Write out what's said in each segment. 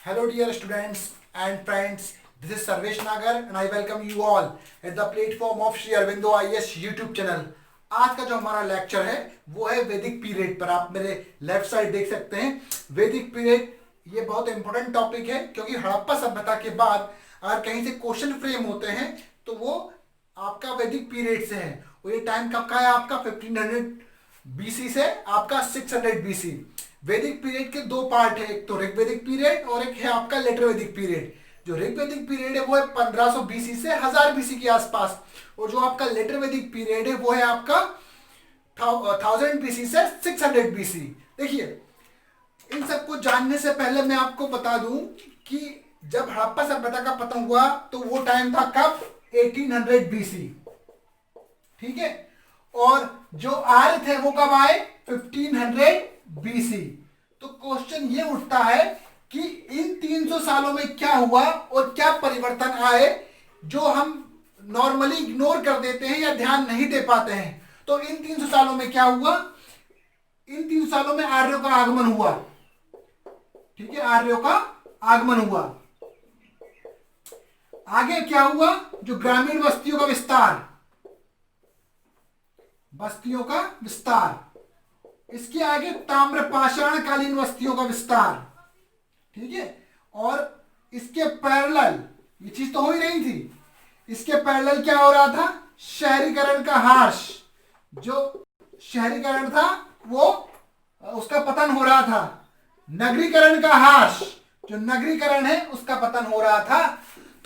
Hello dear students and friends, this is Sarvesh Nagar and I welcome you all at the platform of Shri Aurobindo IAS YouTube channel। आज का जो हमारा lecture है वो है वैदिक पीरियड पर। आप मेरे लेफ्ट साइड देख सकते हैं वैदिक पीरियड। ये बहुत इंपॉर्टेंट टॉपिक है क्योंकि हड़प्पा सभ्यता के बाद अगर कहीं से क्वेश्चन फ्रेम होते हैं तो वो आपका वैदिक पीरियड से है। और ये टाइम कब का है आपका 1500 बीसी से आपका 600 बीसी। वैदिक पीरियड के दो पार्ट है, एक तो ऋग्वैदिक पीरियड और एक है आपका लेटर वैदिक पीरियड। जो ऋग्वैदिक पीरियड है वो है 1500 बीसी से 1000 बीसी के आसपास, और जो आपका लेटर वैदिक पीरियड है वो है आपका 1000 बीसी से 600 बीसी। देखिए, इन सबको जानने से पहले मैं आपको बता दूं कि जब हड़प्पा सभ्यता का पतन हुआ तो वो टाइम था कब? 1800 बीसी। ठीक है। और जो आर्य थे वो कब आए? 1500 बीसी। तो क्वेश्चन ये उठता है कि इन 300 सालों में क्या हुआ और क्या परिवर्तन आए जो हम नॉर्मली इग्नोर कर देते हैं या ध्यान नहीं दे पाते हैं। तो इन 300 सालों में क्या हुआ? इन 300 सालों में आर्यों का आगमन हुआ। ठीक है, आर्यों का आगमन हुआ। आगे क्या हुआ? जो ग्रामीण बस्तियों का विस्तार, बस्तियों का विस्तार। इसके आगे ताम्रपाषाण कालीन बस्तियों का विस्तार। ठीक है। और इसके पैरेलल ये चीज तो हो ही रही थी, इसके पैरेलल क्या हो रहा था? शहरीकरण का ह्रास। जो शहरीकरण था वो उसका पतन हो रहा था। नगरीकरण का ह्रास, जो नगरीकरण है उसका पतन हो रहा था।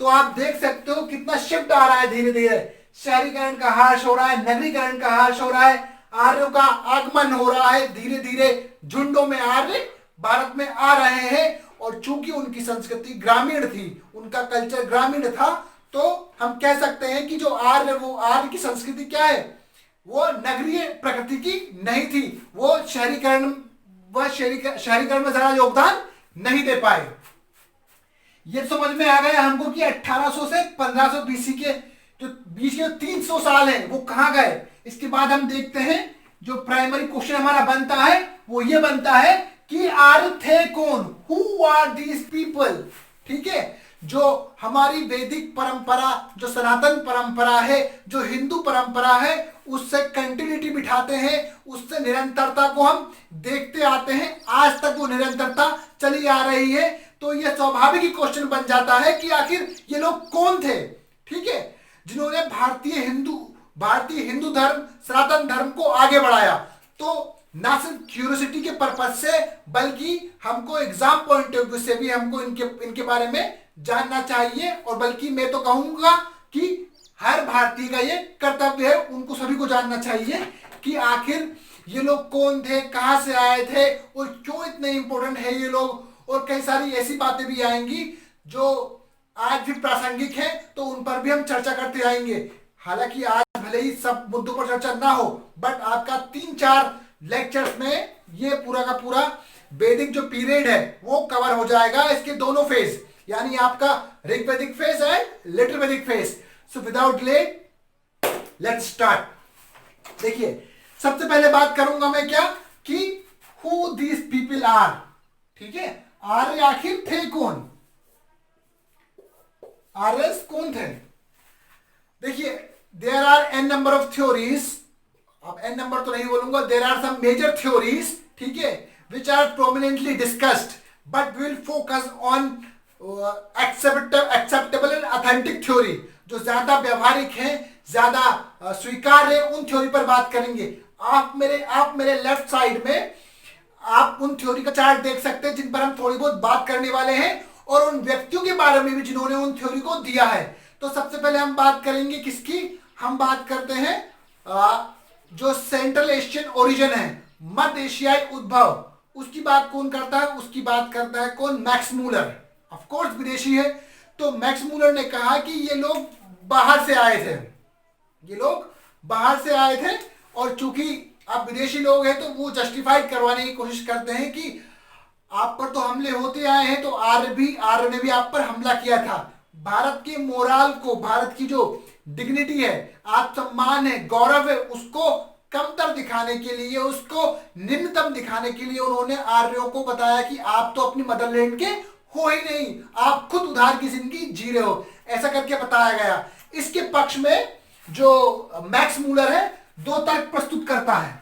तो आप देख सकते हो कितना शिफ्ट आ रहा है धीरे धीरे। शहरीकरण का ह्रास हो रहा है, नगरीकरण का ह्रास हो रहा है, आर्यों का आगमन हो रहा है। धीरे धीरे झुंडों में आर्य भारत में आ रहे हैं। और चूंकि उनकी संस्कृति ग्रामीण थी, उनका कल्चर ग्रामीण था, तो हम कह सकते हैं कि जो आर्य, वो आर्य की संस्कृति क्या है? वो नगरीय प्रकृति की नहीं थी। वो शहरीकरण में ज्यादा योगदान नहीं दे पाए। ये समझ में आ गया हमको कि 1800 से 1500 बीसी के जो बीच के 300 साल हैं वो कहां गए। इसके बाद हम देखते हैं जो प्राइमरी क्वेश्चन हमारा बनता है वो ये बनता है कि आर्य थे कौन? Who are these people? ठीक है। जो हमारी वैदिक परंपरा, जो सनातन परंपरा है, जो हिंदू परंपरा है, उससे कंटिन्यूटी बिठाते हैं, उससे निरंतरता को हम देखते आते हैं। आज तक वो निरंतरता चली आ रही है। तो यह स्वाभाविक ही क्वेश्चन बन जाता है कि आखिर ये लोग कौन थे? ठीक है, जिन्होंने भारतीय हिंदू धर्म, सनातन धर्म को आगे बढ़ाया। तो ना सिर्फ क्यूरियोसिटी के पर्पज से बल्कि हमको एग्जाम पॉइंट ऑफ व्यू से भी हमको इनके बारे में जानना चाहिए। और बल्कि मैं तो कहूंगा कि हर भारतीय का ये कर्तव्य है, उनको सभी को जानना चाहिए कि आखिर ये लोग कौन थे, कहां से आए थे और क्यों इतने इंपॉर्टेंट है ये लोग। और कई सारी ऐसी बातें भी आएंगी जो आज भी प्रासंगिक है, तो उन पर भी हम चर्चा करते आएंगे। हालांकि आज भले ही सब मुद्दों पर चर्चा ना हो, बट आपका 3-4 लेक्चर्स में ये पूरा का पूरा वैदिक जो पीरियड है वो कवर हो जाएगा। इसके दोनों फेज, यानी आपका ऋग्वैदिक फेज एंड लेटर वैदिक phase. So without let let's start. देखिए, सबसे पहले बात करूंगा मैं क्या कि हु दीज पीपल आर। ठीक है, आर्य आखिर थे कौन? आर्य कौन थे? देखिए, there are an number of theories. अब एन नंबर तो नहीं बोलूंगा, there are some major theories, ठीक है, which are prominently discussed, but will focus on acceptable and authentic theory. जो ज्यादा व्यवहारिक है, ज्यादा स्वीकार्य है, उन थ्योरी पर बात करेंगे। आप मेरे लेफ्ट साइड में आप उन थ्योरी का चार्ट देख सकते हैं जिन पर हम थोड़ी बहुत बात करने वाले हैं, और उन व्यक्तियों के बारे में भी जिन्होंने उन थ्योरी को दिया है। तो सबसे पहले हम बात करेंगे किसकी? हम बात करते हैं जो सेंट्रल एशियन ओरिजिन है, मध्य एशियाई उद्भव, उसकी बात कौन करता है? उसकी बात करता है कौन? Max Muller. ऑफ कोर्स विदेशी है। तो मैक्स मूलर ने कहा कि ये लोग बाहर से आए थे, ये लोग बाहर से आए थे। और चूंकि आप विदेशी लोग हैं तो वो जस्टिफाइड करवाने की कोशिश करते हैं कि आप पर तो हमले होते आए हैं, तो आर्य ने भी आप पर हमला किया था। भारत के मोराल को, भारत की जो डिग्निटी है, आत्मसम्मान है, गौरव है, उसको कमतर दिखाने के लिए, उसको निम्नतम दिखाने के लिए उन्होंने आर्यों को बताया कि आप तो अपनी मदरलैंड के हो ही नहीं, आप खुद उधार की जिंदगी जी रहे हो, ऐसा करके बताया गया। इसके पक्ष में जो मैक्स मूलर है दो तर्क प्रस्तुत करता है।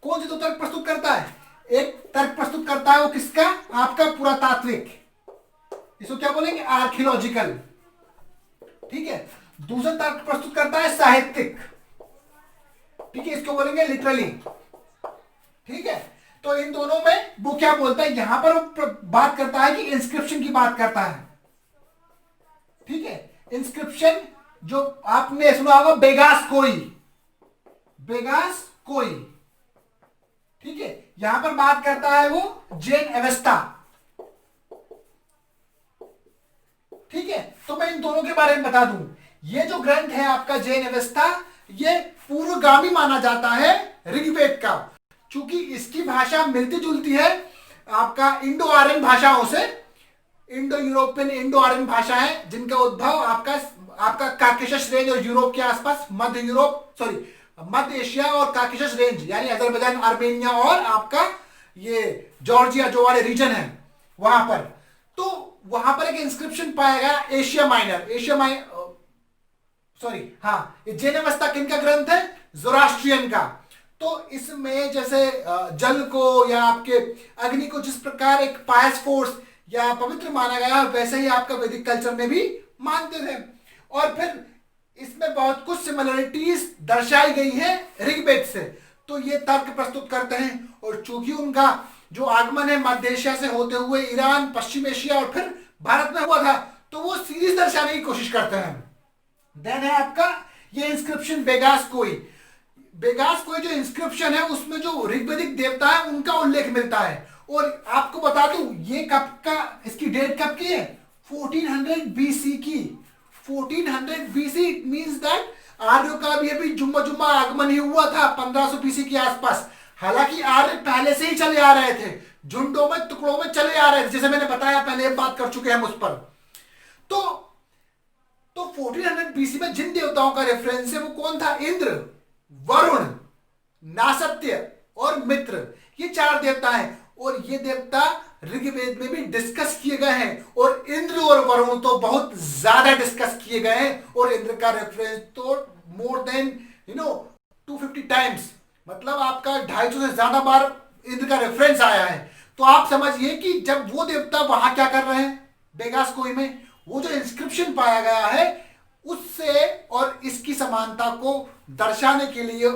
कौन से दो तर्क प्रस्तुत करता है? एक तर्क प्रस्तुत करता है वो किसका? आपका पुरातात्विक, इसको क्या बोलेंगे? आर्कियोलॉजिकल, ठीक है। दूसरा तर्क प्रस्तुत करता है साहित्यिक, ठीक है, इसको बोलेंगे लिटरली, ठीक है। तो इन दोनों में वो क्या बोलता है? यहां पर वो बात करता है कि इंस्क्रिप्शन की बात करता है, ठीक है। इंस्क्रिप्शन जो आपने सुना होगा, बेगास कोई, बेगास कोई, ठीक है। यहां पर बात करता है वो जेन एवेस्टा, ठीक है। तो मैं इन दोनों के बारे में बता दूं, ये जो ग्रंथ है आपका जेन एवेस्टा, ये पूर्वगामी माना जाता है ऋग्वेद का, चूंकि इसकी भाषा मिलती जुलती है आपका इंडो आर्यन भाषाओं से। इंडो यूरोपियन, इंडो आर्यन भाषा है जिनका उद्भव आपका काकेशस रेंज और यूरोप के आसपास, मध्य एशिया और काकेशस रेंज यानी अजरबैजान, आर्मेनिया और आपका ये जॉर्जिया जो वाले रीजन है वहां पर। तो वहां पर एक इंस्क्रिप्शन पाया गया एशिया माइनर, ये जेन एवेस्टा किनका ग्रंथ है? ज़ोरास्ट्रियन का। तो इसमें जैसे जल को या आपके अग्नि को जिस प्रकार एक पायस फोर्स या पवित्र माना गया, वैसे ही आपका वैदिक कल्चर में भी मानते थे। और फिर इसमें बहुत कुछ सिमिलरिटीज दर्शाई गई है ऋग्वेद से, तो ये तर्क प्रस्तुत करते हैं। और चूंकि उनका जो आगमन है मध्य एशिया से होते हुए ईरान, पश्चिम एशिया और फिर भारत में हुआ था, तो वो सीरीज दर्शाने की कोशिश करते हैं। देन है आपका ये इंस्क्रिप्शन बेगास कोई। बेगास कोई जो इंस्क्रिप्शन है उसमें जो ऋग्वेदिक देवता है उनका उल्लेख मिलता है। और आपको बता दूं ये कब का, इसकी डेट कब की है? 1400 बीसी की। 1400 बीसी मींस दैट आर्यों का भी अभी जुम्मा आगमन ही हुआ था 1500 बीसी के आसपास। हालांकि आर्य पहले से ही चले आ रहे थे, झुंडों में, टुकड़ों में चले आ रहे थे, जैसे मैंने बताया पहले, बात कर चुके हैं हम उस पर। तो 1400 बीसी में जिन देवताओं का रेफरेंस है वो कौन था? इंद्र, वरुण, नासत्य और मित्र, ये 4 देवता हैं। और ये देवता ऋग्वेद में भी डिस्कस किए गए हैं, और इंद्र और वरुण तो बहुत ज्यादा डिस्कस किए गए हैं। और इंद्र का रेफरेंस तो मोर देन 250 टाइम्स, मतलब आपका 250 से ज्यादा बार इंद्र का रेफरेंस आया है। तो आप समझिए कि जब वो देवता वहां क्या कर रहे हैं बेगास कोई में, वो जो इंस्क्रिप्शन पाया गया है उससे और इसकी समानता को दर्शाने के लिए,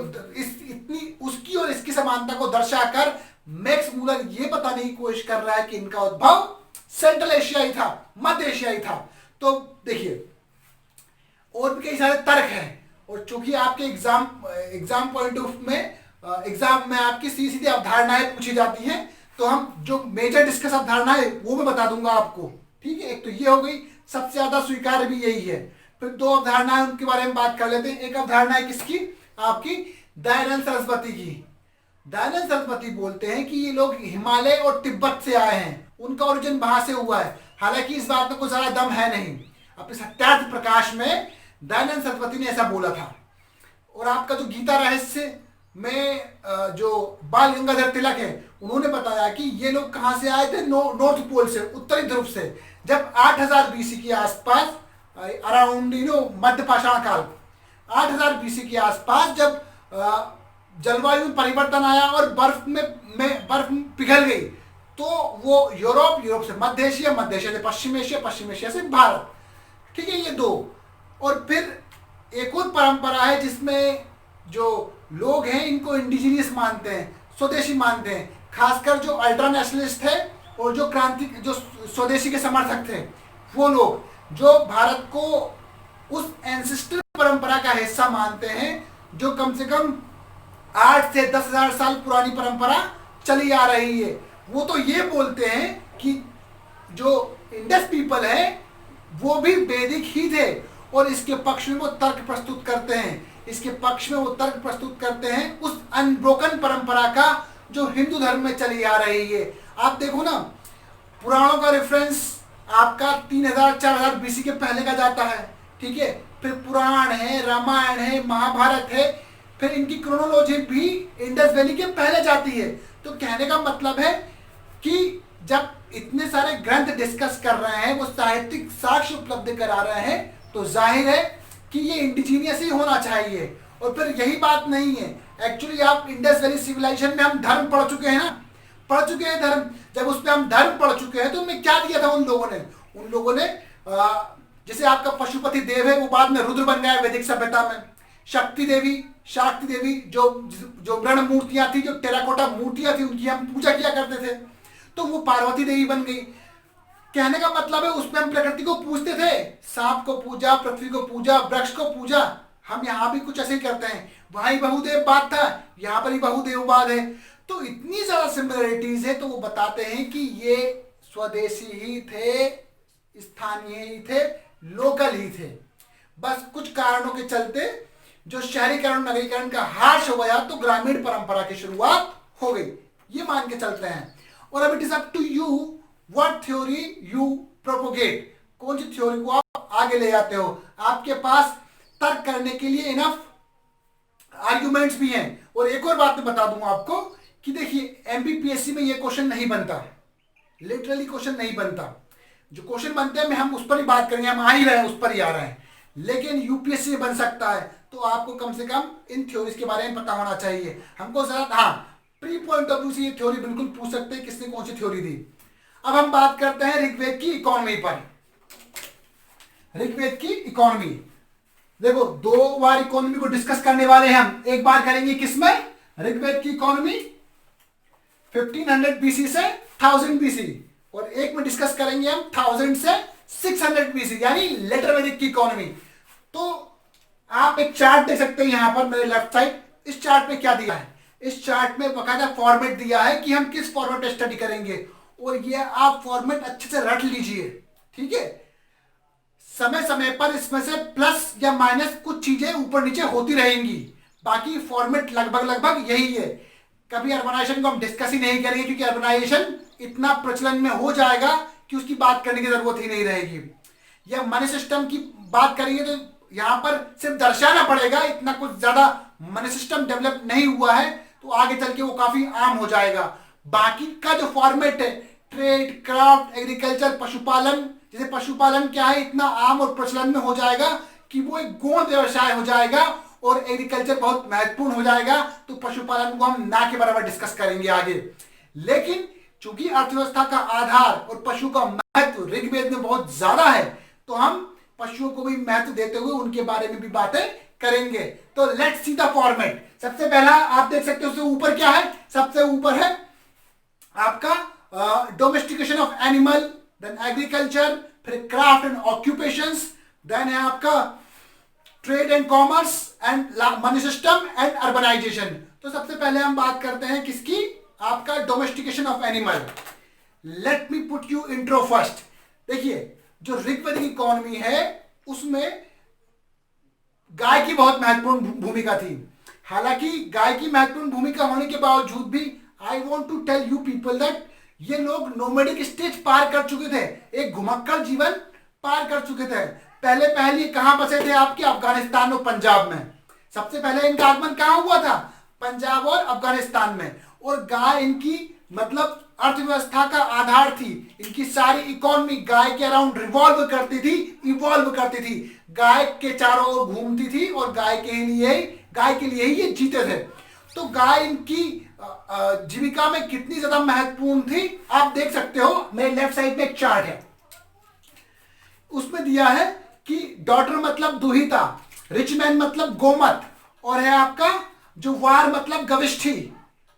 उसकी और इसकी समानता को दर्शाकर मैक्स मूलर ये बताने की कोशिश कर रहा है कि इनका उद्भव सेंट्रल एशियाई था, मध्य एशियाई था। तो देखिए और भी कई सारे तर्क हैं। और चूंकि आपके एग्जाम पॉइंट ऑफ में एग्जाम में आपकी सीधी अवधारणाएं पूछी जाती हैं, तो हम जो मेजर डिस्कस अवधारणाएं वो मैं बता दूंगा आपको, ठीक है। एक तो ये हो गई, सबसे ज्यादा स्वीकार भी यही है। फिर 2 अवधारणाएं उनके बारे में बात कर लेते हैं। एक अवधारणा है किसकी? आपकी दयानंद सरस्वती की। दयानंद सरस्वती बोलते हैं कि ये लोग हिमालय और तिब्बत से आए हैं, उनका ओरिजिन वहां से हुआ है। हालांकि इस बात में कोई ज्यादा दम है नहीं। अपने सत्यार्थ प्रकाश में दयानंद सरस्वती ने ऐसा बोला था। और आपका जो गीता रहस्य में जो बाल गंगाधर तिलक है, उन्होंने बताया कि ये लोग कहां से आए थे? नॉर्थ पोल से, उत्तरी ध्रुव से। जब 8000 बीसी के आसपास, अराउंड मध्य पाषाण काल, 8000 बीसी के आसपास जब जलवायु में परिवर्तन आया और बर्फ पिघल गई, तो वो यूरोप से मध्य एशिया, मध्य एशिया से पश्चिम एशिया, पश्चिम एशिया से भारत, ठीक है, ये 2। और फिर एक और परंपरा है जिसमें जो लोग हैं इनको इंडिजीनियस मानते हैं, स्वदेशी मानते हैं। खासकर जो अल्ट्रा नेशनलिस्ट है और जो स्वदेशी के समर्थक थे, वो लोग जो भारत को उस एंसेस्ट्रल परंपरा का हिस्सा मानते हैं जो कम से कम 8 से 10,000 साल पुरानी परंपरा चली आ रही है। वो तो ये बोलते हैं कि जो इंडस पीपल है वो भी वैदिक ही थे, और इसके पक्ष में वो तर्क प्रस्तुत करते हैं उस अनब्रोकन परंपरा का जो हिंदू धर्म में चली आ रही है। आप देखो ना, पुराणों का रेफरेंस आपका 3000-4000 बीसी के पहले का जाता है, ठीक है। फिर पुराण है, रामायण है, महाभारत है, फिर इनकी क्रोनोलॉजी भी इंडस वैली के पहले जाती है। तो कहने का मतलब है कि जब इतने सारे ग्रंथ डिस्कस कर रहे हैं, वो साहित्यिक साक्ष्य उपलब्ध करा रहे हैं, तो जाहिर है कि ये इंडिजीनियस ही होना चाहिए। और फिर यही बात नहीं है, एक्चुअली आप इंडस वैली सिविलाइजेशन में हम धर्म पढ़ चुके हैं ना, पढ़ चुके हैं धर्म। जब उसमें हम धर्म पढ़ चुके हैं तो उनमें क्या दिया था उन लोगों ने जैसे आपका पशुपति देव है, वो बाद में रुद्र बन गया वैदिक सभ्यता में। शक्ति देवी जो ब्रण मूर्तियां थी, जो टेराकोटा मूर्तियां थी, उनकी हम पूजा किया करते थे, तो वो पार्वती देवी बन गई। कहने का मतलब है उसमें हम प्रकृति को पूजते थे, सांप को पूजा, पृथ्वी को पूजा, वृक्ष को पूजा। हम यहाँ भी कुछ ऐसे ही करते हैं। वहां ही बहुदेव बाद था, यहाँ पर ही बहुदेववाद है। तो इतनी ज्यादा सिमिलरिटीज है, तो वो बताते हैं कि ये स्वदेशी ही थे, स्थानीय ही थे, लोकल ही थे। बस कुछ कारणों के चलते जो शहरीकरण नगरीकरण का हार्श हो गया, तो ग्रामीण परंपरा की शुरुआत हो गई, ये मान के चलते हैं। और अब it is up to you what theory you propagate, कौन सी थ्योरी को आप आगे ले जाते हो। आपके पास तर्क करने के लिए इनफ आर्ग्यूमेंट्स भी हैं। और एक और बात मैं बता दूंगा आपको कि देखिए एमपीपीएससी में ये क्वेश्चन नहीं बनता, लिटरली क्वेश्चन नहीं बनता। जो क्वेश्चन बनते हैं हम उस पर ही बात करेंगे, हम आ ही रहे हैं, उस पर ही आ रहे हैं। लेकिन यूपीएससी में बन सकता है, तो आपको कम से कम इन थ्योरीज के बारे में पता होना चाहिए। हमको जरा हाँ प्री पॉइंट ऑफ व्यू से ये थ्योरी बिल्कुल पूछ सकते हैं किसने कौन सी थ्योरी दी। अब हम बात करते हैं ऋग्वेद की इकोनॉमी पर। ऋग्वेद की इकोनॉमी, देखो 2 बार इकोनॉमी को डिस्कस करने वाले हैं हम। एक बार करेंगे किसमें, ऋग्वेद की इकोनॉमी 1500 बीसी से 1000 बीसी, और एक में डिस्कस करेंगे हम 1000 से 600 बीसी, यानी लेटर वैदिक की इकोनॉमी। तो आप एक चार्ट देख सकते हैं यहां पर मेरे लेफ्ट साइड। इस चार्ट में क्या दिया है, इस चार्ट में बकायदा फॉर्मेट दिया है कि हम किस फॉर्मेट में स्टडी करेंगे, और ये आप फॉर्मेट अच्छे से रट लीजिए, ठीक है। समय समय पर इसमें से प्लस या माइनस कुछ चीजें ऊपर नीचे होती रहेंगी, बाकी फॉर्मेट लगभग यही है। कभी अर्बनाइजेशन को हम डिस्कस ही नहीं करेंगे, क्योंकि अर्बनाइजेशन इतना प्रचलन में हो जाएगा कि उसकी बात करने की जरूरत ही नहीं रहेगी। या मनी सिस्टम की बात करेंगे तो यहां पर सिर्फ दर्शाना पड़ेगा, इतना कुछ ज्यादा मनी सिस्टम डेवलप नहीं हुआ है, तो आगे चल के वो काफी आम हो जाएगा। बाकी का जो फॉर्मेट है, ट्रेड, क्राफ्ट, एग्रीकल्चर, पशुपालन, जैसे पशुपालन क्या है, इतना आम और प्रचलन में हो जाएगा कि वो एक गौण व्यवसाय हो जाएगा, और एग्रीकल्चर बहुत महत्वपूर्ण हो जाएगा, तो पशुपालन को हम ना के बराबर डिस्कस करेंगे आगे। लेकिन चूंकि अर्थव्यवस्था का आधार और पशु का महत्व ऋग्वेद में बहुत ज्यादा है, तो हम पशुओं को भी महत्व देते हुए उनके बारे में भी बातें करेंगे। तो लेट्स सी द फॉर्मेट। सबसे पहला आप देख सकते हो, उससे ऊपर क्या है, सबसे ऊपर है आपका domestication of animal, then agriculture, फिर क्राफ्ट एंड ऑक्यूपेशंस, देन है आपका trade and commerce and money system and urbanisation. तो सबसे पहले हम बात करते हैं किसकी, आपका domestication of animal. Let me put you intro first. देखिए जो ऋग्वेद की इकोनॉमी है उसमें गाय की बहुत महत्वपूर्ण भूमिका थी। हालांकि गाय की महत्वपूर्ण भूमिका होने के बावजूद भी I want to tell you people that ये लोग नोमैडिक स्टेज पार कर चुके थे, एक घुमक्कड़ जीवन पार कर चुके थे। पहले ये कहां बसे थे, आपके अफगानिस्तान और पंजाब में। सबसे पहले इनका आगमन कहां हुआ था, पंजाब और अफगानिस्तान में। और गाय इनकी मतलब अर्थव्यवस्था का आधार थी, इनकी सारी इकोनॉमी गाय के अराउंड रिवॉल्व करती थी, इवॉल्व करती थी, गाय के चारों ओर घूमती थी, और गाय के लिए ही ये जीते थे। तो गाय इनकी जीविका में कितनी ज्यादा महत्वपूर्ण थी आप देख सकते हो। मेरे लेफ्ट साइड में एक चार्ट है, उसमें दिया है कि डॉटर मतलब दुहिता, रिचमैन मतलब गोमत, और है आपका जो वार मतलब गविष्ठी,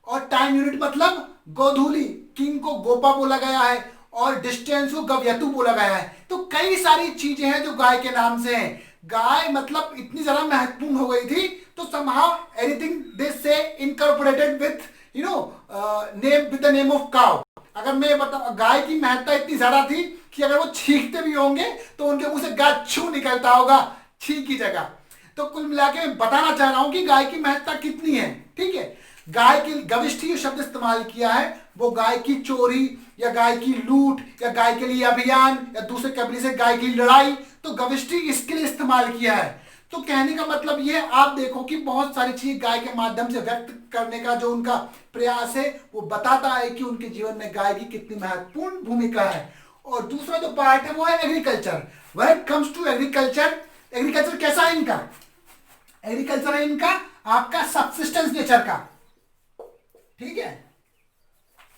और टाइम यूनिट मतलब गोधूली, किंग को गोपा बोला गया है, और डिस्टेंस को गव्यतु बोला गया है। तो कई सारी चीजें हैं जो गाय के नाम से हैं। गाय मतलब इतनी ज्यादा महत्वपूर्ण हो गई थी, तो somehow anything they say incorporated with name with the name of cow। अगर मैं बता, गाय की महत्ता इतनी ज्यादा थी कि अगर वो छींकते भी होंगे तो उनके मुंह से गाछू निकलता होगा छी की जगह। तो कुल मिला के मैं बताना चाह रहा हूं कि गाय की महत्ता कितनी है, ठीक है। गाय की गविष्ठी शब्द इस्तेमाल किया है, वो गाय की चोरी या गाय की लूट या गाय के लिए अभियान या दूसरे कबीले से गाय की लड़ाई, तो गविष्ठी इसके लिए इस्तेमाल किया है। तो कहने का मतलब ये है, आप देखो कि बहुत सारी चीज गाय के माध्यम से व्यक्त करने का जो उनका प्रयास है वो बताता है कि उनके जीवन में गाय की कितनी महत्वपूर्ण भूमिका है। और दूसरा जो पार्ट है वो है agriculture. When it comes to agriculture, agriculture कैसा है इनका? एग्रीकल्चर है इनका आपका सबसिस्टेंस नेचर का, ठीक है,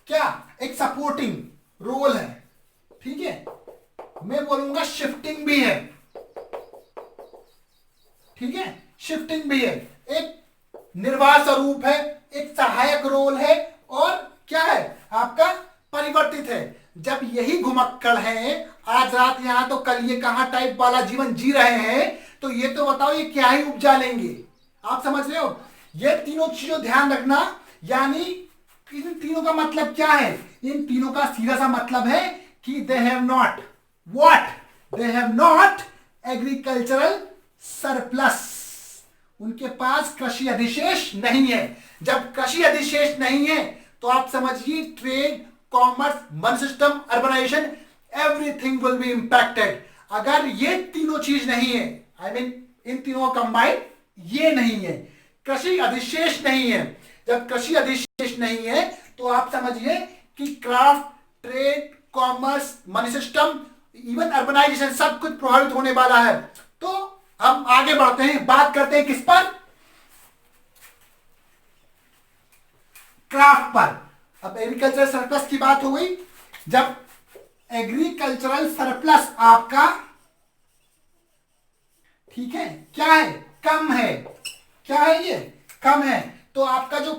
क्या एक सपोर्टिंग रोल है, ठीक है, मैं बोलूंगा शिफ्टिंग भी है, ठीक है, शिफ्टिंग भी है, एक निर्वाह स्वरूप है, एक सहायक रोल है, और क्या है आपका परिवर्तित है। जब यही घुमक्कड़ है, आज रात यहां तो कल ये कहां टाइप वाला जीवन जी रहे हैं, तो ये तो बताओ ये क्या ही उपजा लेंगे? आप समझ रहे हो? ये तीनों चीजों ध्यान रखना। यानी इन तीनों का मतलब क्या है? इन तीनों का सीधा सा मतलब है कि they have not what, they have not agricultural surplus, उनके पास कृषि अधिशेष नहीं है। जब कृषि अधिशेष नहीं है तो आप समझिए trade, commerce, money system, urbanisation, everything will be impacted. अगर ये तीनों चीज नहीं है, आई मीन इन तीनों कंबाइंड ये नहीं है, कृषि अधिशेष नहीं है। जब कृषि अधिशेष नहीं है तो आप समझिए कि craft, trade, commerce, money system, even urbanisation सब कुछ प्रभावित होने वाला है। तो हम आगे बढ़ते हैं, बात करते हैं किस पर? क्राफ्ट पर। अब एग्रीकल्चरल सरप्लस की बात हो गई। जब एग्रीकल्चरल सरप्लस आपका, ठीक है, क्या है? कम है। क्या है ये? कम है। तो आपका जो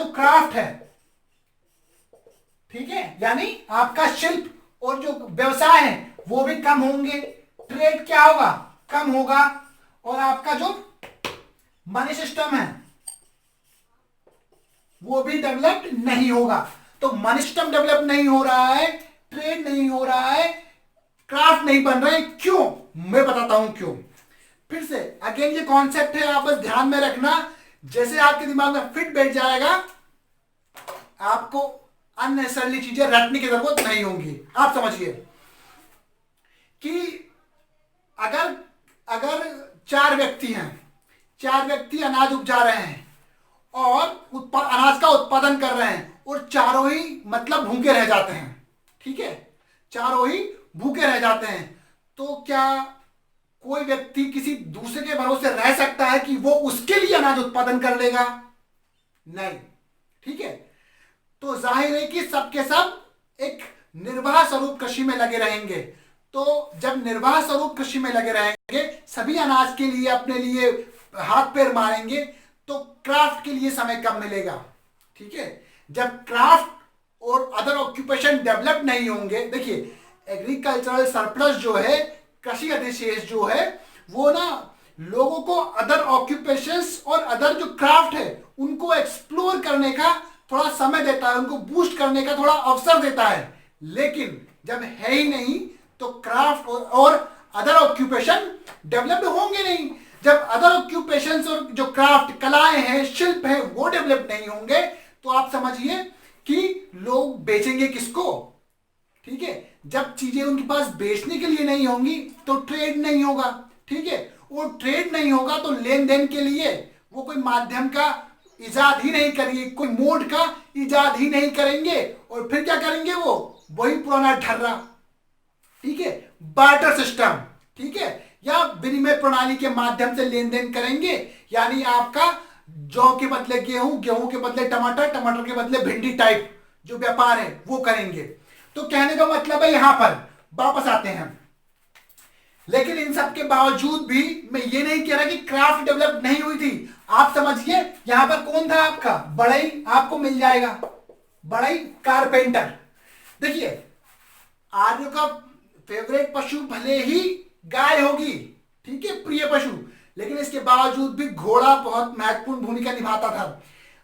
क्राफ्ट है, ठीक है, यानी आपका शिल्प और जो व्यवसाय है वो भी कम होंगे। ट्रेड क्या होगा? कम होगा। और आपका जो मनी सिस्टम है वो भी डेवलप्ड नहीं होगा। तो मनी सिस्टम डेवलप नहीं हो रहा है, ट्रेड नहीं हो रहा है, क्राफ्ट नहीं बन रहे। क्यों? मैं बताता हूं क्यों। फिर से अगेन ये कॉन्सेप्ट है, आप बस ध्यान में रखना। जैसे आपके दिमाग में फिट बैठ जाएगा, आपको अननेसेसरली चीजें रटने की जरूरत नहीं होगी। आप समझिए कि अगर अगर चार व्यक्ति हैं, चार व्यक्ति अनाज उपजा रहे हैं और अनाज का उत्पादन कर रहे हैं, और चारों ही मतलब भूखे रह जाते हैं, ठीक है, चारों ही भूखे रह जाते हैं, तो क्या कोई व्यक्ति किसी दूसरे के भरोसे रह सकता है कि वो उसके लिए अनाज उत्पादन कर लेगा? नहीं, ठीक है। तो जाहिर है कि सबके सब एक निर्वाह स्वरूप कृषि में लगे रहेंगे। तो जब निर्वाह स्वरूप कृषि में लगे रहेंगे, सभी अनाज के लिए अपने लिए हाथ पैर मारेंगे, तो क्राफ्ट के लिए समय कम मिलेगा, ठीक है। जब क्राफ्ट और अदर ऑक्यूपेशन डेवलप नहीं होंगे, देखिए एग्रीकल्चरल सरप्लस जो है, कृषि अधिशेष जो है, वो ना लोगों को अदर ऑक्यूपेशंस और अदर जो क्राफ्ट है उनको एक्सप्लोर करने का थोड़ा समय देता है, उनको बूस्ट करने का थोड़ा अवसर देता है। लेकिन जब है ही नहीं तो क्राफ्ट और अदर ऑक्यूपेशन डेवलप होंगे नहीं। जब अदर ऑक्यूपेशंस और जो क्राफ्ट, कलाएं हैं, शिल्प है, वो डेवलप नहीं होंगे, तो आप समझिए कि लोग बेचेंगे किसको? ठीक है। जब चीजें उनके पास बेचने के लिए नहीं होंगी तो ट्रेड नहीं होगा, ठीक है। और ट्रेड नहीं होगा तो लेन देन के लिए वो कोई माध्यम का इजाद ही नहीं करेंगे, कोई मोड का इजाद ही नहीं करेंगे। और फिर क्या करेंगे? वो वही पुराना ढर्रा, ठीक है, बार्टर सिस्टम, ठीक है, या विनिमय प्रणाली के माध्यम से लेन देन करेंगे। यानी आपका जौ के बदले गेहूं, गेहूं के बदले टमाटर, टमाटर के बदले भिंडी टाइप जो व्यापार है वो करेंगे। तो कहने का मतलब है, यहां पर वापस आते हैं, लेकिन इन सब के बावजूद भी मैं ये नहीं कह रहा कि क्राफ्ट डेवलप नहीं हुई थी। आप समझिए यहां पर कौन था आपका? बढ़ई आपको मिल जाएगा, बढ़ई कारपेंटर। देखिए आर्यों का फेवरेट पशु भले ही गाय होगी, ठीक है, प्रिय पशु, लेकिन इसके बावजूद भी घोड़ा बहुत महत्वपूर्ण भूमिका निभाता था।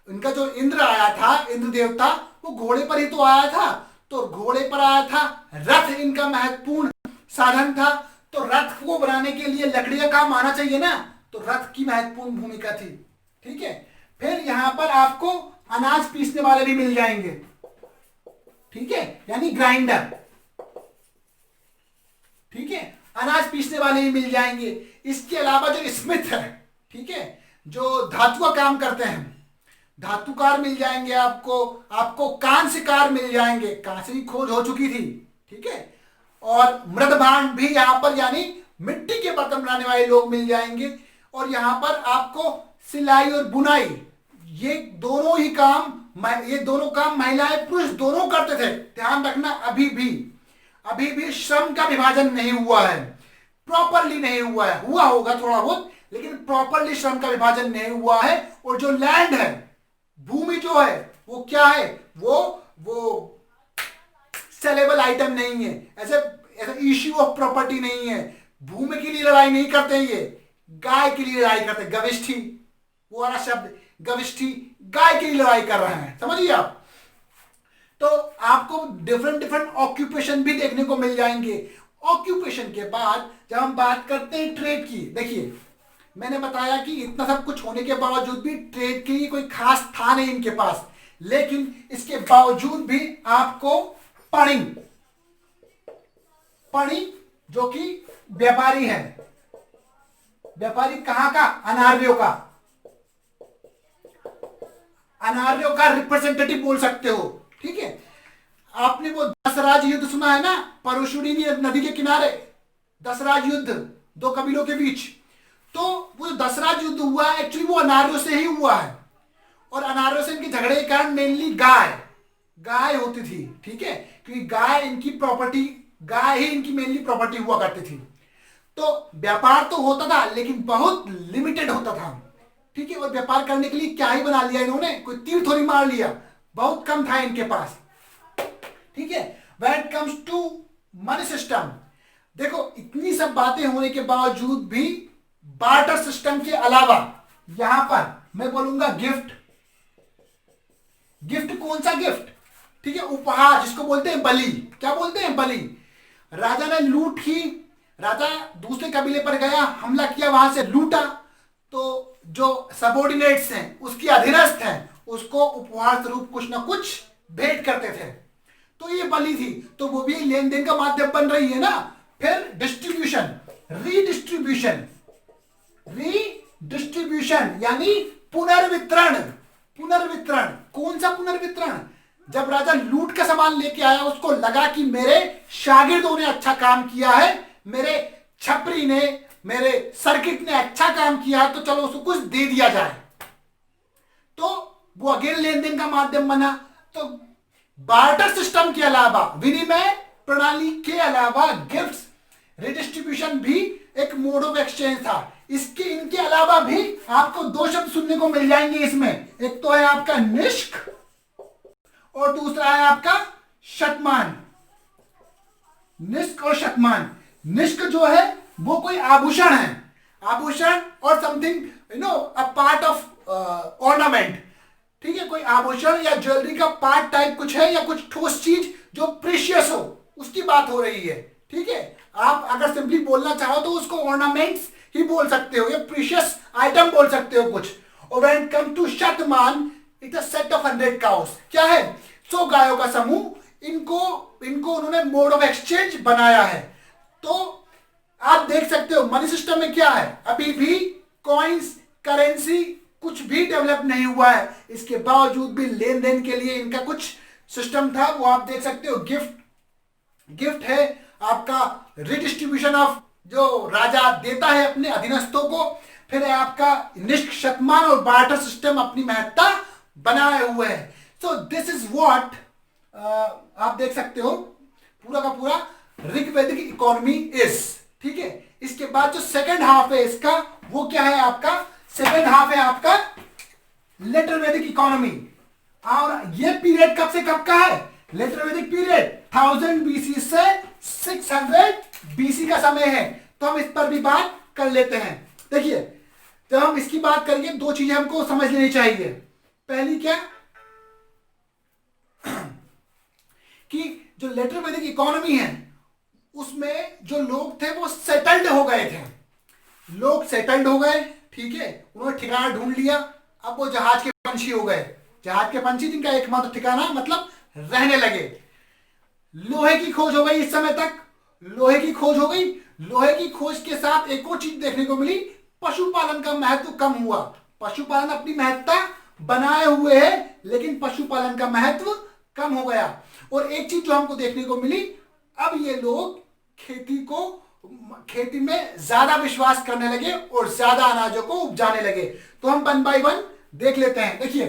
इनका जो इंद्र आया था, इंद्र देवता, वो घोड़े पर ही तो आया था। तो घोड़े पर आया था, रथ इनका महत्वपूर्ण साधन था। तो रथ को बनाने के लिए लकड़ी का काम आना चाहिए ना, तो रथ की महत्वपूर्ण भूमिका थी, ठीक है। फिर यहां पर आपको अनाज पीसने वाले भी मिल जाएंगे, ठीक है, यानी ग्राइंडर, ठीक है, अनाज पीसने वाले भी मिल जाएंगे। इसके अलावा जो स्मिथ है, ठीक है, जो धातु का काम करते हैं, धातुकार मिल जाएंगे आपको, आपको कांस्यकार मिल जाएंगे, कांस्य की खोज हो चुकी थी, ठीक है, और मृदभांड भी यहाँ पर यानी मिट्टी के बर्तन बनाने वाले लोग मिल जाएंगे। और यहाँ पर आपको सिलाई और बुनाई, ये दोनों काम महिलाएं पुरुष दोनों करते थे। ध्यान रखना, अभी भी श्रम का विभाजन नहीं हुआ है, प्रॉपरली नहीं हुआ है, हुआ होगा थोड़ा बहुत, लेकिन प्रॉपरली श्रम का विभाजन नहीं हुआ है। और जो लैंड है, भूमि जो है, वो क्या है, वो सेलेबल आइटम नहीं है, ऐसे इश्यू ऑफ प्रॉपर्टी नहीं है। भूमि के लिए लड़ाई नहीं करते, ये गाय के लिए लड़ाई करते। गविष्ठी, वो वाला शब्द गविष्ठी, गाय के लिए लड़ाई कर रहे हैं, समझिए आप। तो आपको डिफरेंट ऑक्यूपेशन भी देखने को मिल जाएंगे। ऑक्यूपेशन के बाद जब हम बात करते हैं ट्रेड की, देखिए मैंने बताया कि इतना सब कुछ होने के बावजूद भी ट्रेड के लिए कोई खास था नहीं इनके पास, लेकिन इसके बावजूद भी आपको पणी जो कि व्यापारी है, व्यापारी कहां का, अनार्यों का रिप्रेजेंटेटिव बोल सकते हो, ठीक है। आपने वो दसराज युद्ध सुना है ना, परशुरानी नदी के किनारे दसराज युद्ध, दो कबीलों के बीच। तो वो दसराज युद्ध हुआ है, एक्चुअली वो अनार्यों से ही हुआ है, और अनार्यों से इनके झगड़े के कारण मेनली गाय होती थी, ठीक है, क्योंकि गाय ही इनकी मेनली प्रॉपर्टी हुआ करती थी। तो व्यापार तो होता था, लेकिन बहुत लिमिटेड होता था, ठीक है। और व्यापार करने के लिए क्या ही बना लिया इन्होंने, कोई तीर थोड़ी मार लिया, बहुत कम था इनके पास, ठीक है। When it comes to money system, देखो इतनी सब बातें होने के बावजूद भी बार्टर सिस्टम के अलावा यहां पर मैं बोलूंगा गिफ्ट, कौन सा गिफ्ट, ठीक है, उपहार, जिसको बोलते हैं बलि। क्या बोलते हैं, बलि। राजा ने लूट की, राजा दूसरे कबीले पर गया, हमला किया, वहां से लूटा, तो जो सबॉर्डिनेट्स हैं, उसकी अधीनस्थ हैं, उसको उपहार स्वरूप कुछ ना कुछ भेंट करते थे, तो ये बलि थी। तो वो भी लेन देन का माध्यम बन रही है ना। फिर डिस्ट्रीब्यूशन, रीडिस्ट्रीब्यूशन यानी पुनर्वितरण। कौन सा पुनर्वितरण, जब राजा लूट का सामान लेके आया, उसको लगा कि मेरे शागिर्दों ने अच्छा काम किया है, मेरे छपरी ने, मेरे सर्किट ने अच्छा काम किया है, तो चलो उसको कुछ दे दिया जाए, तो वो अगेन लेन देन का माध्यम बना। तो बार्टर सिस्टम के अलावा, विनिमय प्रणाली के अलावा गिफ्ट्स, रिडिस्ट्रीब्यूशन भी एक मोड ऑफ एक्सचेंज था। इनके अलावा भी आपको दो शब्द सुनने को मिल जाएंगे इसमें, एक तो है आपका निष्क और दूसरा है आपका शतमान। निष्क और शतमान। निष्क जो है वो कोई आभूषण है, आभूषण और something a part of ornament, ठीक है, कोई आभूषण या ज्वेलरी का पार्ट टाइप कुछ है, या कुछ ठोस चीज जो प्रीशियस हो, उसकी बात हो रही है, ठीक है। आप अगर सिंपली बोलना चाहो तो उसको ऑर्नामेंट्स ही बोल सकते हो, या प्रीशियस आइटम बोल सकते हो कुछ। और when come to shatamana, it's a set of 100 cows. क्या है, 100 गायों का समूह। इनको उन्होंने मोड ऑफ एक्सचेंज बनाया है। तो आप देख सकते हो मनी सिस्टम में क्या है, अभी भी कॉइन्स, करेंसी कुछ भी डेवलप नहीं हुआ है, इसके बावजूद भी लेन देन के लिए इनका कुछ सिस्टम था, वो आप देख सकते हो। गिफ्ट है आपका रिडिस्ट्रीब्यूशन ऑफ, जो राजा देता है अपने अधीनस्थों को। फिर है आपका निष्क, शतमान और बार्टर सिस्टम अपनी महत्ता बनाए हुए हैं। सो दिस इज व्हाट आप देख सकते हो पूरा का पूरा ऋग्वैदिक इकोनॉमी इज, ठीक है। इसके बाद जो सेकंड हाफ है इसका, वो क्या है आपका, सेकंड हाफ है आपका लेटर वैदिक इकोनॉमी। और ये पीरियड कब से कब का है, लेटर वैदिक पीरियड 1000 बीसी से 600 बीसी का समय है। तो हम इस पर भी बात कर लेते हैं। देखिए, जब हम इसकी बात करेंगे, दो चीजें हमको समझ लेनी चाहिए। पहली क्या, कि जो लेटर वैदिक इकोनॉमी है, उसमें जो लोग थे वो सेटल्ड हो गए थे। लोग सेटल्ड हो गए, ठीक है, उन्होंने ठिकाना ढूंढ लिया। अब वो जहाज के पंछी हो गए, जहाज के पंछी जिनका एकमात्र ठिकाना मतलब रहने लगे। लोहे की खोज हो गई इस समय तक, लोहे की खोज हो गई। लोहे की खोज के साथ एक और चीज देखने को मिली, पशुपालन का महत्व कम हुआ। पशुपालन अपनी महत्ता बनाए हुए है, लेकिन पशुपालन का महत्व कम हो गया। और एक चीज जो हमको देखने को मिली, अब ये लोग खेती में ज्यादा विश्वास करने लगे और ज्यादा अनाजों को उपजाने लगे। तो हम 1 बाय 1 देख लेते हैं। देखिए,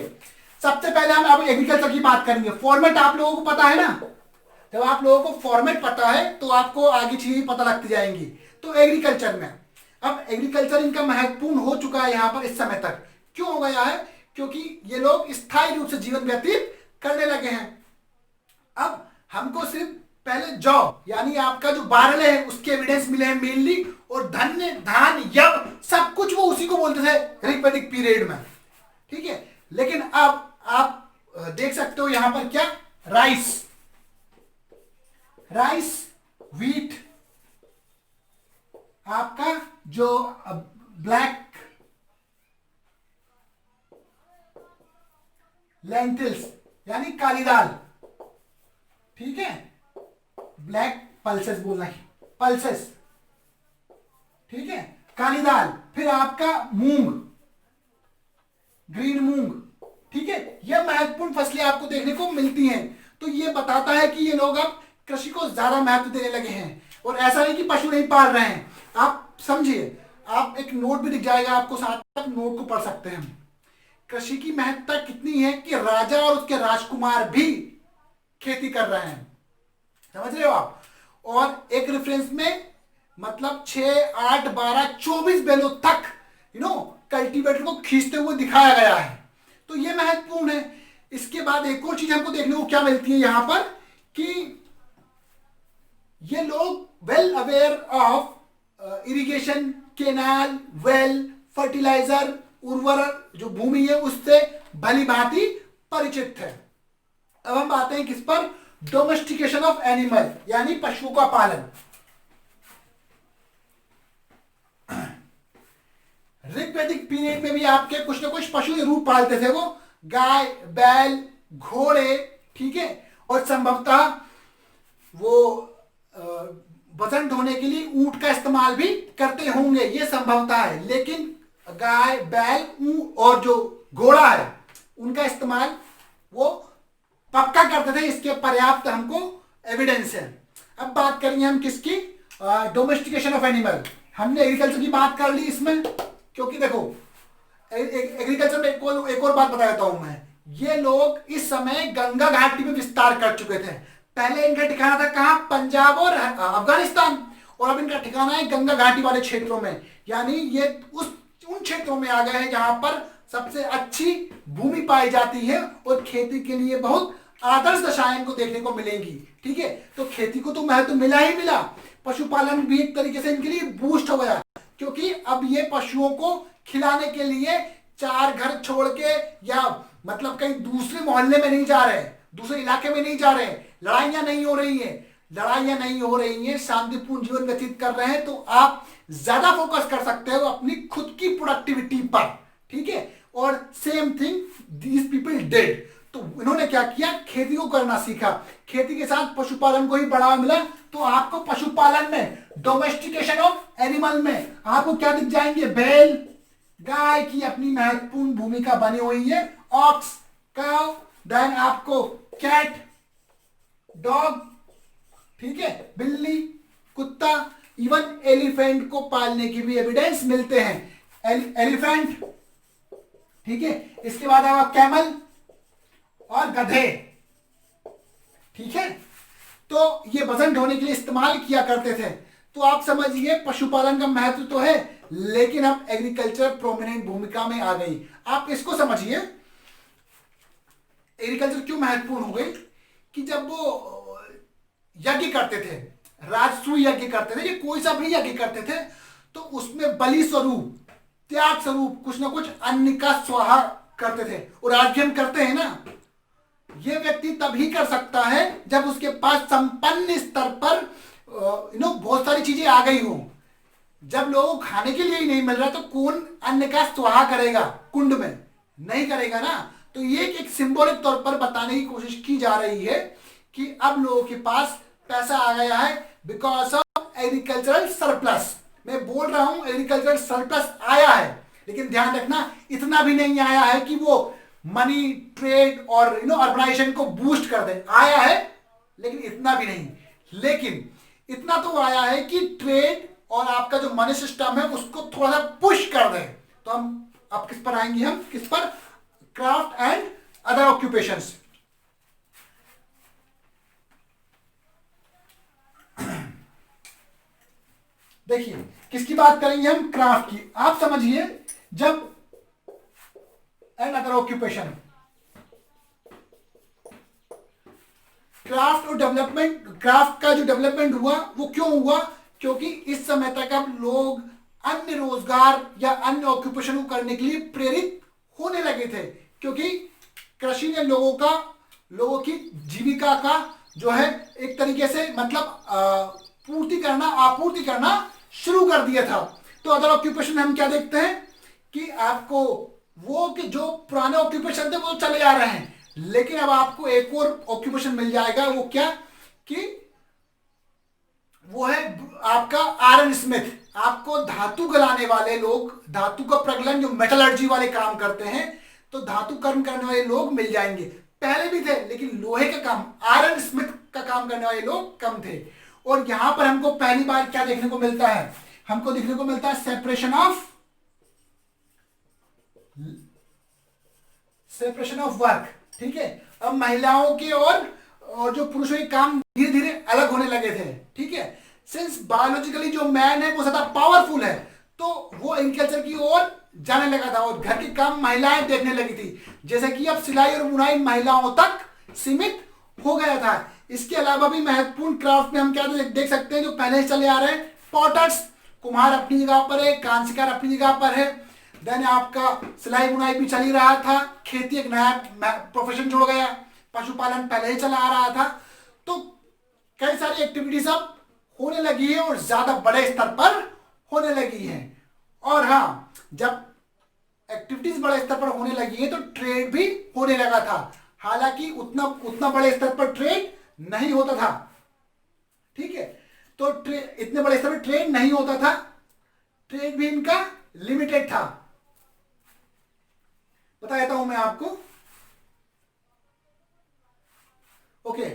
सबसे पहले हम अब एग्रीकल्चर की बात करेंगे। फॉर्मेट आप लोगों को पता है ना, जब आप लोगों को फॉर्मेट पता है तो आपको आगे चीजें पता लगती जाएंगी। तो एग्रीकल्चर में अब एग्रीकल्चर इनका महत्वपूर्ण हो चुका है यहां पर इस समय तक। क्यों हो गया है? क्योंकि ये लोग स्थायी रूप से जीवन व्यतीत करने लगे हैं। अब हमको सिर्फ पहले जॉब यानी आपका जो बारले है उसके एविडेंस मिले हैं मेनली, और धन्य धान यज्ञ सब कुछ वो उसी को बोलते थे ऋग्वैदिक पीरियड में। ठीक है, लेकिन अब आप देख सकते हो यहां पर क्या, राइस, व्हीट, आपका जो ब्लैक लेंटिल्स यानी काली दाल, ठीक है, ब्लैक पल्सेस बोलना है, पल्सेस, ठीक है, काली दाल। फिर आपका मूंग, ग्रीन मूंग, ठीक है, यह महत्वपूर्ण फसलें आपको देखने को मिलती हैं। तो यह बताता है कि ये लोग अब कृषि को ज्यादा महत्व देने लगे हैं। और ऐसा नहीं कि पशु नहीं पाल रहे हैं, आप समझिए, आप एक नोट भी दिख जाएगा आपको, साथ आप नोट को पढ़ सकते हैं। कृषि की महत्ता कितनी है कि राजा और उसके राजकुमार भी खेती कर रहे हैं, समझ रहे हो आप। और एक रेफरेंस में मतलब 6, 8, 12, 24 बैलों तक कल्टीवेटर को खींचते हुए दिखाया गया है। तो यह महत्वपूर्ण है। इसके बाद एक और चीज हमको देखने को क्या मिलती है यहां पर कि ये लोग well aware of irrigation, canal, well, fertiliser, उर्वरक जो भूमि है उससे भली भांति परिचित है। अब हम आते हैं किस पर, डोमेस्टिकेशन ऑफ एनिमल यानी पशुओं का पालन। ऋग्वैदिक पीरियड में भी आपके कुछ ना कुछ पशु रूप पालते थे वो, गाय, बैल, घोड़े, ठीक है, और संभवतः वो वजन ढोने के लिए ऊंट का इस्तेमाल भी करते होंगे, ये संभवतः है। लेकिन गाय, बैल, ऊंट और जो घोड़ा है उनका इस्तेमाल वो पक्का करते थे, इसके पर्याप्त हमको एविडेंस है। अब बात करेंगे हम किसकी, डोमेस्टिकेशन ऑफ एनिमल। हमने एग्रीकल्चर की बात कर ली इसमें, क्योंकि देखो एग्रीकल्चर में एक और बात बता देता हूं मैं। ये लोग इस समय गंगा घाटी में विस्तार कर चुके थे। पहले इनका ठिकाना था कहां, पंजाब और अफगानिस्तान, और अब इनका ठिकाना है गंगा घाटी वाले क्षेत्रों में। यानी ये उन क्षेत्रों में आ गए हैं जहां पर सबसे अच्छी भूमि पाई जाती है और खेती के लिए बहुत आदर्श दशाएं इनको देखने को मिलेंगी। ठीक है, तो खेती को तो महत्व मिला ही मिला, पशुपालन भी एक तरीके से इनके लिए बूस्ट हो गया, क्योंकि अब ये पशुओं को खिलाने के लिए 4 घर छोड़ के या मतलब कहीं दूसरे मोहल्ले में नहीं जा रहे, दूसरे इलाके में नहीं जा रहे, लड़ाइयां नहीं हो रही हैं, शांतिपूर्ण जीवन व्यतीत कर रहे हैं। तो आप ज्यादा फोकस कर सकते हो अपनी खुद की प्रोडक्टिविटी पर, ठीक है। और same thing these people did. तो इन्होंने क्या किया, खेती को करना सीखा, खेती के साथ पशुपालन को ही बढ़ावा मिला। तो आपको पशुपालन में, डोमेस्टिकेशन ऑफ एनिमल में आपको क्या दिख जाएंगे, बैल, गाय की अपनी महत्वपूर्ण भूमिका बनी हुई है, ऑक्स, काउ, देन आपको कैट, डॉग, ठीक है, बिल्ली, कुत्ता, इवन एलिफेंट को पालने की भी एविडेंस मिलते हैं। एलिफेंट, ठीक है, इसके बाद आएगा कैमल और गधे, ठीक है। तो ये वजन ढोने के लिए इस्तेमाल किया करते थे। तो आप समझिए पशुपालन का महत्व तो है, लेकिन अब एग्रीकल्चर प्रोमिनेंट भूमिका में आ गई। आप इसको समझिए एग्रीकल्चर क्यों महत्वपूर्ण हो गई कि जब वो यज्ञ करते थे, राजसूय यज्ञ करते थे, ये कोई सा भी यज्ञ करते थे, तो उसमें बलि स्वरूप, त्याग स्वरूप कुछ ना कुछ अन्न का स्वाहा करते थे। और आज भी हम करते हैं ना। ये व्यक्ति तभी कर सकता है जब उसके पास संपन्न स्तर पर बहुत सारी चीजें आ गई हो। जब लोगों को खाने के लिए ही नहीं मिल रहा तो कौन अन्न का स्वाहा करेगा कुंड में, नहीं करेगा ना। तो ये एक सिंबॉलिक तौर पर बताने की कोशिश की जा रही है कि अब लोगों के पास पैसा आ गया है, बिकॉज ऑफ एग्रीकल्चरल सरप्लस। मैं बोल रहा हूं एग्रीकल्चरल सरप्लस आया है, लेकिन ध्यान रखना इतना भी नहीं आया है कि वो मनी, ट्रेड और अर्बनाइजेशन को बूस्ट कर दे। आया है लेकिन इतना भी नहीं। लेकिन इतना तो आया है कि ट्रेड और आपका जो मनी सिस्टम है उसको थोड़ा सा पुश कर दे। तो हम अब किस पर आएंगे, हम किस पर, क्राफ्ट एंड अदर ऑक्यूपेशंस। देखिए किसकी बात करेंगे हम, क्राफ्ट की। आप समझिए जब एंड अदर ऑक्यूपेशन, क्राफ्ट और डेवलपमेंट, क्राफ्ट का जो डेवलपमेंट हुआ वो क्यों हुआ, क्योंकि इस समय तक अब लोग अन्य रोजगार या अन्य ऑक्यूपेशन को करने के लिए प्रेरित होने लगे थे, क्योंकि कृषि ने लोगों की जीविका का जो है एक तरीके से मतलब आपूर्ति करना शुरू कर दिया था। तो अदर ऑक्यूपेशन में हम क्या देखते हैं कि आपको वो कि जो पुराने ऑक्यूपेशन थे वो चले जा रहे हैं, लेकिन अब आपको एक और ऑक्यूपेशन मिल जाएगा। वो क्या कि वो है आपका आयरन स्मिथ। आपको धातु गलाने वाले लोग, धातु का प्रगलन जो मेटलर्जी वाले काम करते हैं, तो धातु कर्म करने वाले लोग मिल जाएंगे। पहले भी थे लेकिन लोहे का काम, आयरन स्मिथ का काम करने वाले लोग कम थे। और यहां पर हमको पहली बार क्या देखने को मिलता है, हमको देखने को मिलता है सेपरेशन ऑफ वर्क। ठीक है, अब महिलाओं के और जो पुरुषों के काम धीरे धीरे अलग होने लगे थे। ठीक है, सिंस बायोलॉजिकली जो मैन है वो ज्यादा पावरफुल है, तो वो एग्रीकल्चर की ओर जाने लगा था और घर के काम महिलाएं देखने लगी थी। जैसे कि अब सिलाई और बुनाई महिलाओं तक सीमित हो गया था। इसके अलावा भी महत्वपूर्ण क्राफ्ट में हम क्या देख सकते हैं जो पहले से चले आ रहे हैं, पॉटर्स, कुम्हार अपनी जगह पर है, कांचीकार अपनी जगह पर है। देन आपका सिलाई बुनाई भी चल ही रहा था, खेती एक नया प्रोफेशन जुड़ गया, पशुपालन पहले ही चला आ रहा था। तो कई सारी एक्टिविटीज अब होने लगी है और ज्यादा बड़े स्तर पर होने लगी है। और हाँ, जब एक्टिविटीज बड़े स्तर पर होने लगी है तो ट्रेड भी होने लगा था। हालांकि उतना बड़े स्तर पर ट्रेड नहीं होता था। ठीक है, तो इतने बड़े स्तर पर ट्रेड नहीं होता था, ट्रेड भी इनका लिमिटेड था। बता देता हूं मैं आपको। ओके,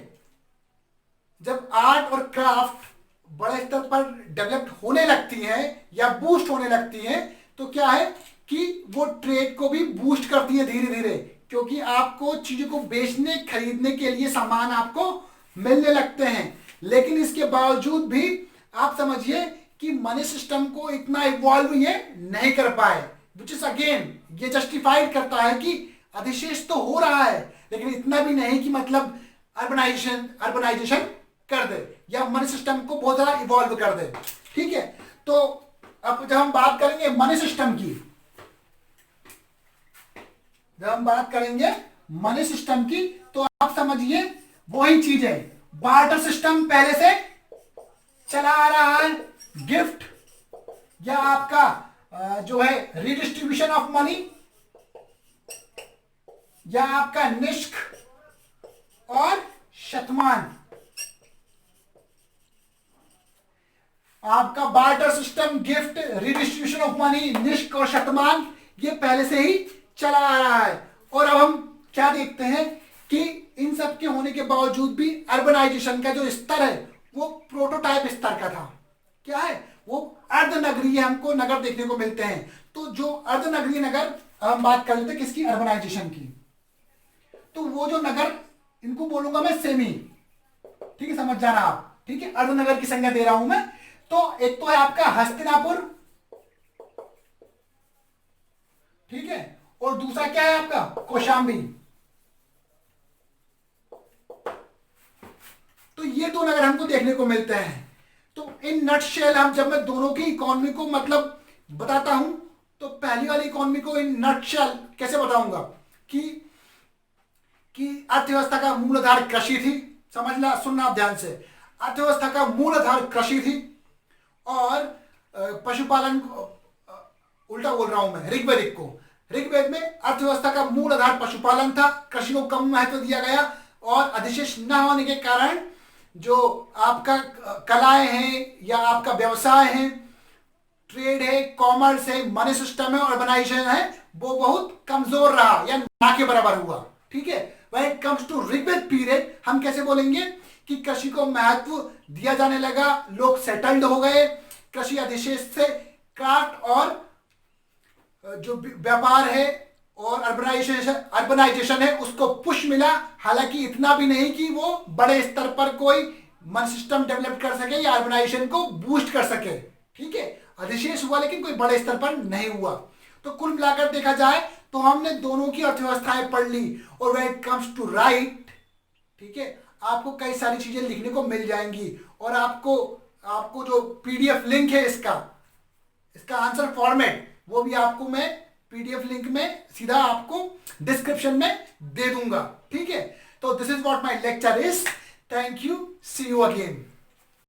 जब आर्ट और क्राफ्ट बड़े स्तर पर डेवलप होने लगती है या बूस्ट होने लगती है, तो क्या है कि वो ट्रेड को भी बूस्ट करती है धीरे धीरे, क्योंकि आपको चीजों को बेचने खरीदने के लिए सामान आपको मिलने लगते हैं। लेकिन इसके बावजूद भी आप समझिए कि मनी सिस्टम को इतना इवॉल्व ये नहीं कर पाए, विच इज अगेन ये जस्टिफाइड करता है कि अधिशेष तो हो रहा है, लेकिन इतना भी नहीं कि मतलब अर्बनाइजेशन कर दे या मनी सिस्टम को बहुत ज्यादा इवॉल्व कर दे। ठीक है, तो अब जब हम बात करेंगे मनी सिस्टम की, तो आप समझिए वही चीज है, बार्टर सिस्टम पहले से चला आ रहा है। गिफ्ट या आपका जो है रिडिस्ट्रीब्यूशन ऑफ मनी, या आपका निष्क और शतमान, आपका barter system, gift, redistribution of money, निष्क और शतमान, ये पहले से ही चला आ रहा है। और अब हम क्या देखते हैं कि इन सब के होने के बावजूद भी अर्बनाइजेशन का जो स्तर है वो प्रोटोटाइप स्तर का था। क्या है वो, अर्धनगरीय हमको नगर देखने को मिलते हैं। तो जो अर्धनगरीय नगर, हम बात कर लेते किसकी, अर्बनाइजेशन की, तो वो जो नगर, इनको बोलूंगा मैं सेमी। ठीक है, समझ जाना आप। ठीक है, अर्धनगर की संज्ञा दे रहा हूं मैं। तो एक तो है आपका हस्तिनापुर, ठीक है, और दूसरा क्या है आपका कौशाम्बी। तो ये दो नगर हमको देखने को मिलते हैं। तो इन नटशेल हम जब मैं दोनों की इकोनॉमी को मतलब बताता हूं, तो पहली वाली इकोनॉमी को इन नटशेल कैसे बताऊंगा कि अर्थव्यवस्था का मूल आधार कृषि थी। समझना, सुनना आप ध्यान से। अर्थव्यवस्था का मूल आधार कृषि थी और पशुपालन, उल्टा बोल रहा हूं मैं, ऋग्वेदिक को, ऋग्वेद में अर्थव्यवस्था का मूल आधार पशुपालन था, कृषि को कम महत्व दिया गया और अधिशेष न होने के कारण जो आपका कलाएं हैं या आपका व्यवसाय है, ट्रेड है, कॉमर्स है, मनी सिस्टम है, ऑर्गेनाइजेशन है, वो बहुत कमजोर रहा या ना के बराबर हुआ। ठीक है, when it comes to Rigveda period हम कैसे बोलेंगे कि कृषि को महत्व दिया जाने लगा, लोग सेटल्ड हो गए, कृषि अधिशेष से क्राफ्ट और जो व्यापार है और अर्बनाइजेशन है उसको पुश मिला। हालांकि इतना भी नहीं कि वो बड़े स्तर पर कोई मन सिस्टम डेवलप कर सके या अर्बनाइजेशन को बूस्ट कर सके। ठीक है, अधिशेष हुआ लेकिन कोई बड़े स्तर पर नहीं हुआ। तो कुल मिलाकर देखा जाए तो हमने दोनों की अर्थव्यवस्थाएं पढ़ ली। और when it comes to right, ठीक है, आपको कई सारी चीजें लिखने को मिल जाएंगी। और आपको जो पीडीएफ लिंक है इसका आंसर फॉर्मेट वो भी आपको मैं पीडीएफ लिंक में सीधा आपको डिस्क्रिप्शन में दे दूंगा। ठीक है, तो this is what my lecture is. Thank you, see you again.